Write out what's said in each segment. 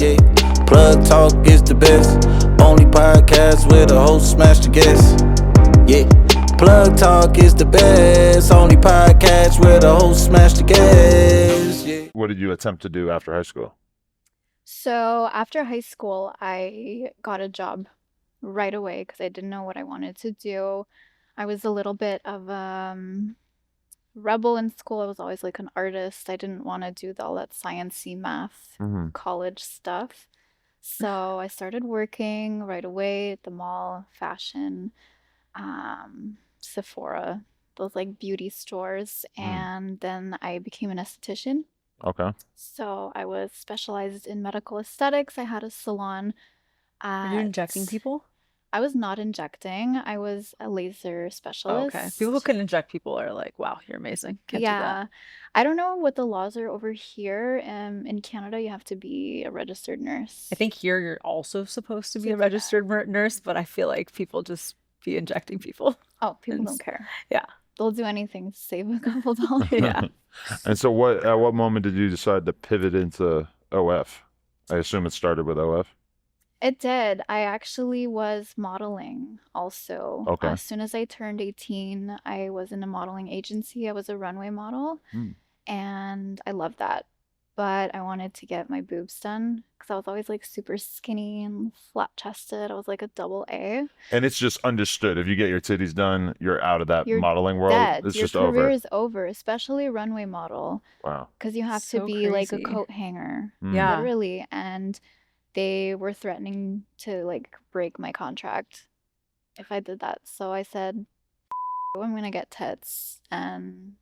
Yeah, Plug Talk is the best. Only podcast where the host smash the guest. Yeah, Plug Talk is the best. Only podcast where the host smash the guest. Yeah. What did you attempt to do after high school? So after high school, I got a job right away because I didn't know what I wanted to do. I was a little bit of rebel in school. I was always like an artist. I didn't want to do all that sciencey math college stuff. So I started working right away at the mall, fashion, Sephora, those like beauty stores. And then I became an esthetician. Okay. So I was specialized in medical aesthetics. I had a salon. Are you injecting people? I was not injecting. I was a laser specialist. Okay. People who can inject people are like, wow, you're amazing. Can't do that. I don't know what the laws are over here. In Canada, you have to be a registered nurse. I think here you're also supposed to be a registered nurse, but I feel like people just be injecting people. Oh, people don't care. Yeah. They'll do anything to save a couple dollars. Yeah. And so at what moment did you decide to pivot into OF? I assume it started with OF. It did. I actually was modeling also. Okay. As soon as I turned 18, I was in a modeling agency. I was a runway model, and I loved that. But I wanted to get my boobs done because I was always like super skinny and flat-chested. I was like a double A. And it's just understood. If you get your titties done, you're out of that You're modeling world. dead. It's Your just career over. is over, especially a runway model. Wow. Because you have to So be like a crazy. coat hanger, Yeah. literally. And they were threatening to like break my contract if I did that. So I said, I'm gonna get tits. And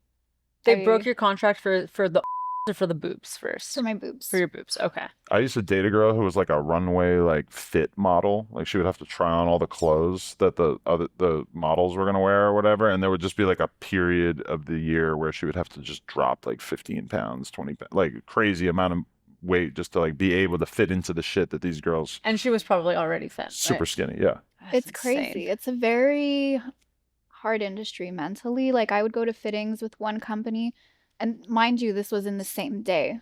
They broke your contract for the or for the boobs first? for my boobs. For your boobs. Okay. I used to date a girl who was like a runway like fit model. Like she would have to try on all the clothes that the models were gonna wear or whatever, and there would just be like a period of the year where she would have to just drop like 15 pounds, 20 pounds, like crazy amount of weight just to like be able to fit into the shit that these girls And she was probably already thin. super right? skinny. Yeah. It's That's crazy. insane. It's a very hard industry mentally. Like I would go to fittings with one company, and mind you, this was in the same day.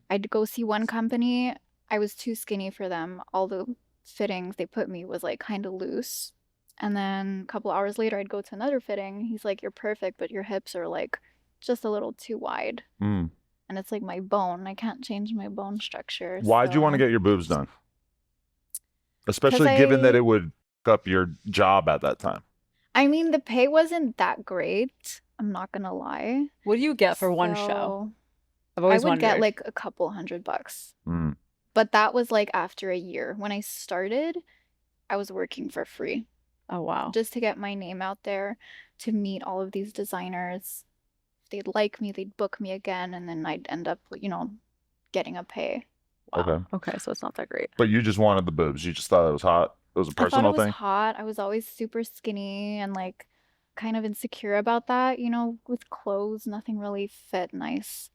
I'd go see one company. I was too skinny for them. All the fittings they put me was like kind of loose. And then a couple hours later, I'd go to another fitting. He's like, "You're perfect, but your hips are like just a little too wide." And it's like my bone. I can't change my bone structure. Why'd you want to so- get your boobs done? Especially given that it would fuck up your job at that time. I mean, the pay wasn't that great. I'm not gonna lie. What do you get for one show? So, I've I always would get wondered. like a couple $100. Mm. But that was like after a year. When I started, I was working for free Oh, wow. just to get my name out there, to meet all of these designers. If they'd like me, they'd book me again, and then I'd end up, getting a pay. Wow. Okay. Okay, so it's not that great. But you just wanted the boobs. You just thought it was hot. It was a I thought personal it was thing. hot. I was always super skinny and like kind of insecure about that, with clothes, nothing really fit nice.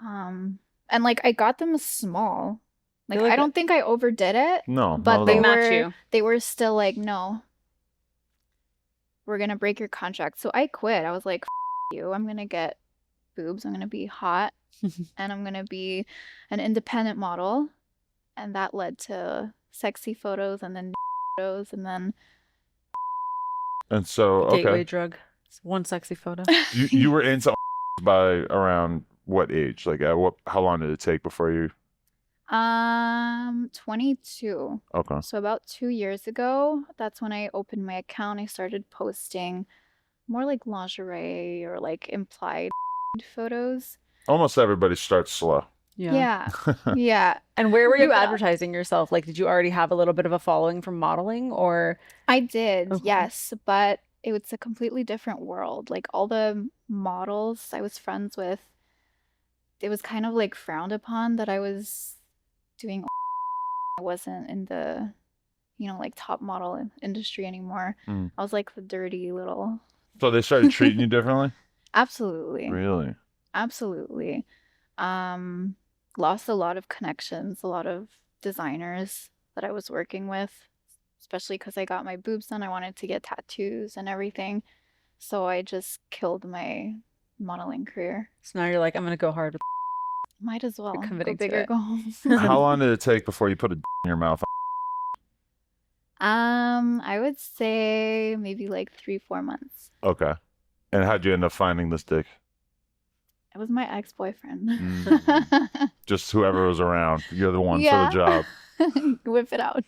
And like I got them small. Like They look I don't think I overdid it, No, but not they at all. match were you. they were still like, no, we're gonna break your contract. So I quit. I was like, you, I'm gonna get boobs. I'm gonna be hot, and I'm gonna be an independent model. And that led to sexy photos, and then photos, and then And so, Gateway okay, drug. It's one sexy photo. you were into by around what age? Like, how long did it take before you? 22. Okay. So about 2 years ago, that's when I opened my account. I started posting more like lingerie or like implied photos. Almost everybody starts slow. Yeah. Yeah. And where were you Look it up. advertising yourself? Like, did you already have a little bit of a following from modeling, or? I did, Okay. yes, but it was a completely different world. Like all the models I was friends with, it was kind of like frowned upon that I was doing. I wasn't in the, like top model industry anymore. I was like the dirty little. So they started treating you differently? Absolutely. Really? Absolutely. Lost a lot of connections, a lot of designers that I was working with, especially because I got my boobs done. I wanted to get tattoos and everything. So I just killed my modeling career. So now you're like, I'm gonna go hard with. Might as well. Go committing to big or it. go home. How long did it take before you put a in your mouth? I would say maybe like 3-4 months. Okay. And how'd you end up finding this dick? It was my ex-boyfriend. Just whoever was around. You're the one for Yeah. the job. Whip it out.